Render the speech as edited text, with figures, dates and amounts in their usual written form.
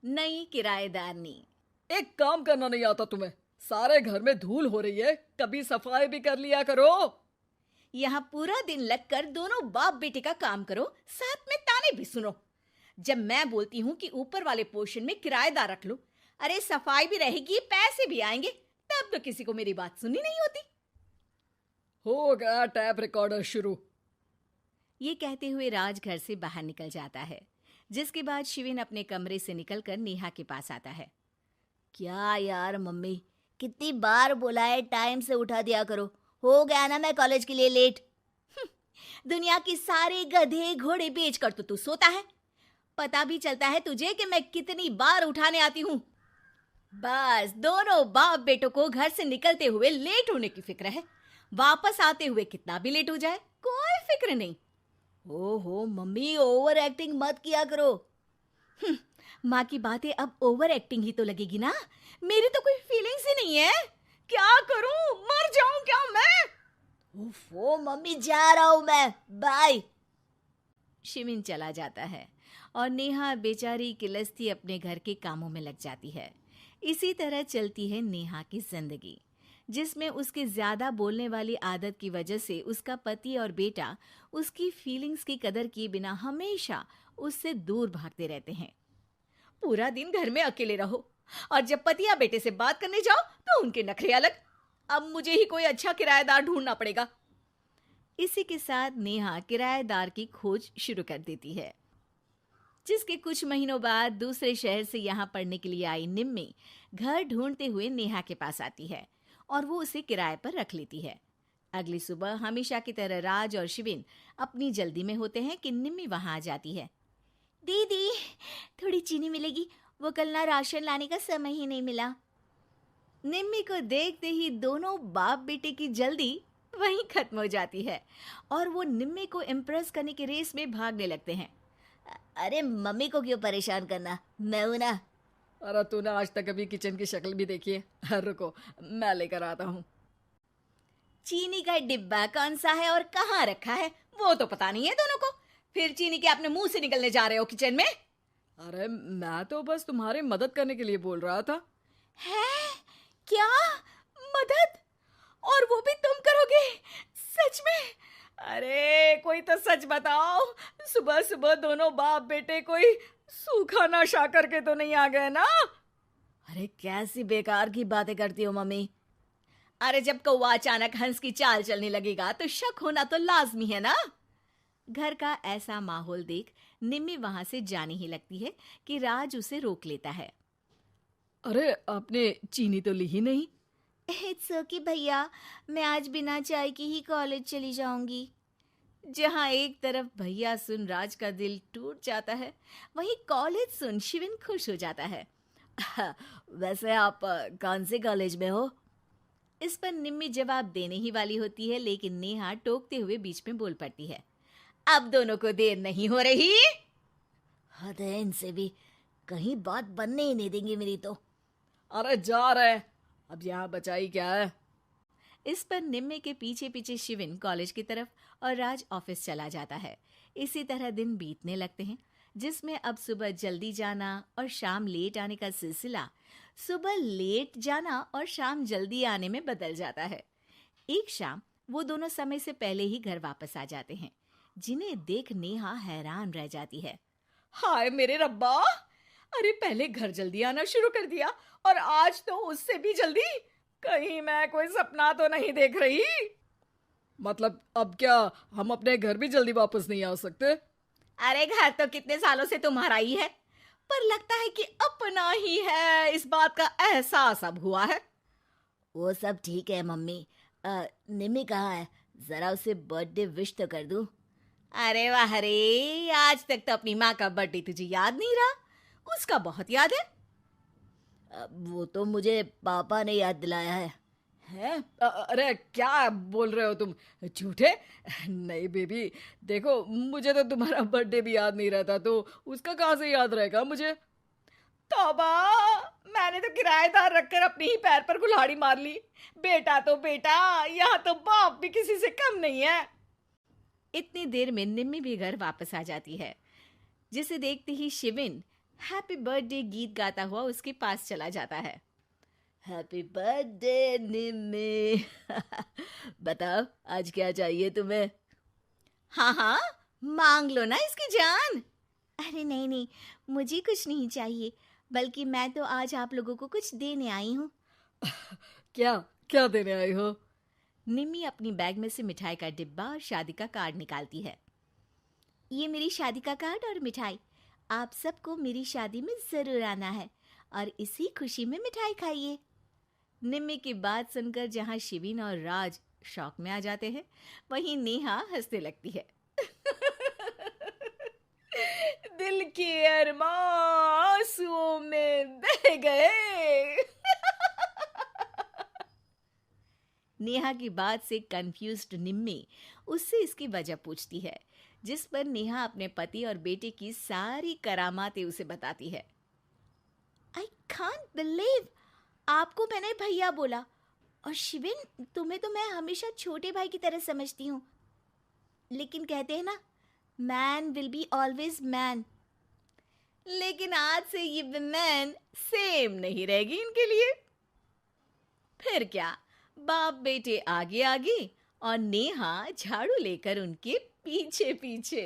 नई किराएदारनी। एक काम करना नहीं आता तुम्हें? सारे घर में धूल हो रही है, कभी सफाई भी कर लिया करो। यहाँ पूरा दिन लगकर दोनों बाप बेटे का काम करो, साथ में ताने भी सुनो। जब मैं बोलती हूँ कि ऊपर वाले पोर्शन में किराएदार रख लो, अरे सफाई भी रहेगी, पैसे भी आएंगे, तब तो किसी को मेरी बात सुननी नहीं होती। हो गया टैप रिकॉर्डर शुरू। ये कहते हुए राज घर से बाहर निकल जाता है, जिसके बाद शिविन अपने कमरे से निकलकर नेहा के पास आता है। क्या यार मम्मी, कितनी बार बोला है टाइम से उठा दिया करो। हो गया ना मैं कॉलेज के लिए लेट। दुनिया की सारे गधे घोड़े बेचकर तो तू सोता है। पता भी चलता है तुझे कि मैं कितनी बार उठाने आती हूँ। बस दोनों बाप बेटों को घर से निकलते हुए लेट होने की फिक्र है, वापस आते हुए कितना भी लेट हो जाए कोई फिक्र नहीं। ओहो मम्मी, ओवर एक्टिंग मत किया करो। माँ की बातें अब ओवर एक्टिंग ही तो लगेगी ना। मेरी तो कोई फीलिंग्स ही नहीं है। क्या करूं, मर जाऊं क्या मैं? ओफो मम्मी, जा रहा हूं मैं, बाय। शिविन चला जाता है और नेहा बेचारी किलस्ती अपने घर के कामों में लग जाती है। इसी तरह चलती है नेहा की जिंदगी, जिसमें उसके ज्यादा बोलने वाली आदत की वजह से उसका पति और बेटा उसकी फीलिंग्स की कदर किए बिना हमेशा उससे दूर भागते रहते हैं। पूरा दिन घर में अकेले रहो और जब पति या बेटे से बात करने जाओ तो उनके नखरे अलग। अब मुझे ही कोई अच्छा किराएदार ढूंढना पड़ेगा। इसी के साथ नेहा किराएदार की खोज शुरू कर देती है, जिसके कुछ महीनों बाद दूसरे शहर से यहाँ पढ़ने के लिए आई निम्मी घर ढूंढते हुए नेहा के पास आती है और वो उसे किराए पर रख लेती है। अगली सुबह हमेशा की तरह राज और शिविन अपनी जल्दी में होते हैं कि निम्मी वहां आ जाती है। दीदी, थोड़ी चीनी मिलेगी? वो कल ना राशन लाने का समय ही नहीं मिला। निम्मी को देखते ही दोनों बाप बेटे की जल्दी वहीं खत्म हो जाती है और वो निम्मी को इम्प्रेस करने की रेस में भागने लगते हैं। अरे मम्मी को क्यों परेशान करना, मैं हूं ना। अरे तूने आज तक अभी किचन की शक्ल भी देखी है? रुको, मैं लेकर आता हूँ। चीनी का डिब्बा कौन सा है और कहाँ रखा है वो तो पता नहीं है दोनों को। फिर चीनी के अपने मुंह से निकलने जा रहे हो किचन में? अरे मैं तो बस तुम्हारी मदद करने के लिए बोल रहा था। है क्या? मदद? और वो भी तुम करोगे? सच में? अरे कोई तो सच बताओ, सुबह सुबह दोनों बाप बेटे कोई सूखा नशा करके तो नहीं आ गए ना? अरे कैसी बेकार की बातें करती हो मम्मी। अरे जब कौवा अचानक हंस की चाल चलने लगेगा तो शक होना तो लाजमी है ना। घर का ऐसा माहौल देख निम्मी वहां से जाने ही लगती है कि राज उसे रोक लेता है। अरे आपने चीनी तो ली ही नहीं? इट्स ओके भैया, मैं आज बिना चाय की ही कॉलेज चली जाऊंगी। जहां एक तरफ भैया सुन राज का दिल टूट जाता है, वहीं कॉलेज सुन शिविन खुश हो जाता है। वैसे आप कौन से कॉलेज में हो? इस पर निम्मी जवाब देने ही वाली होती है, लेकिन नेहा टोकते हुए बीच में बोल पड़ती है। अब दोनों को देर नहीं हो रही। हद है इनसे भी, कहीं बात बनने ही नहीं देंगे मेरी तो। अरे जा रहे, अब यहाँ बचाई क्या है? इस पर निम्मी के पीछे पीछे शिविन कॉलेज की तरफ और राज ऑफिस चला जाता है। इसी तरह दिन बीतने लगते हैं, जिसमें अब सुबह जल्दी जाना और शाम लेट आने का सिलसिला सुबह लेट जाना और शाम जल्दी आने में बदल जाता है। एक शाम वो दोनों समय से पहले ही घर वापस आ जाते हैं, जिन्हें देख नेहा हैरान रह जाती है। हाय मेरे रब्बा, अरे पहले घर जल्दी आना शुरू कर दिया और आज तो उससे भी जल्दी। कहीं मैं कोई सपना तो नहीं देख रही? मतलब अब क्या हम अपने घर भी जल्दी वापस नहीं आ सकते? अरे घर तो कितने सालों से तुम्हारा ही है, पर लगता है कि अपना ही है, इस बात का एहसास अब हुआ है। वो सब ठीक है मम्मी। निम्मी कहाँ है? जरा उसे बर्थडे विश तो कर दूं। अरे वाह रे, आज तक तो अपनी माँ का बर्थडे तुझे याद नहीं रहा, उसका बहुत याद है। वो तो मुझे पापा ने याद दिलाया है। हैं? अरे क्या बोल रहे हो तुम झूठे? नहीं बेबी, देखो मुझे तो तुम्हारा बर्थडे भी याद नहीं रहता, तो उसका कहाँ से याद रहेगा मुझे? तौबा, मैंने तो किराएदार रखकर अपने ही पैर पर कुल्हाड़ी मार ली। बेटा तो बेटा, यहाँ तो बाप भी किसी से कम नहीं है। इतनी देर में निम्मी भी घर वापस आ जाती है, जिसे देखते ही शिविन हैप्पी बर्थडे गीत गाता हुआ उसके पास चला जाता है। हैप्पी बर्थडे निम्मी। बताओ आज क्या चाहिए तुम्हें? हाँ हाँ, मांग लो ना इसकी जान। अरे नहीं नहीं, मुझे कुछ नहीं चाहिए, बल्कि मैं तो आज आप लोगों को कुछ देने आई हूँ। क्या क्या देने आई हो? निम्मी अपनी बैग में से मिठाई का डिब्बा और शादी का कार्ड निकालती है। ये मेरी शादी का कार्ड और मिठाई। आप सबको मेरी शादी में जरूर आना है और इसी खुशी में मिठाई खाइए। निम्मी की बात सुनकर जहाँ शिविन और राज शौक में आ जाते हैं, वहीं नेहा हंसने लगती है। दिल के अरमां आंसुओं में बह गए। नेहा की बात से कंफ्यूज्ड निम्मी उससे इसकी वजह पूछती है, जिस पर नेहा अपने पति और बेटे की सारी करामातें उसे बताती है। आई कांट बिलीव, आपको मैंने भैया बोला, और शिविन तुम्हें तो मैं हमेशा छोटे भाई की तरह समझती हूँ, लेकिन कहते हैं ना, man will be always man. लेकिन आज से ये विमेन सेम नहीं रहेगी इनके लिए। फिर क्या, बाप बेटे आगे आगे और नेहा झाड़ू लेकर उनके पीछे पीछे।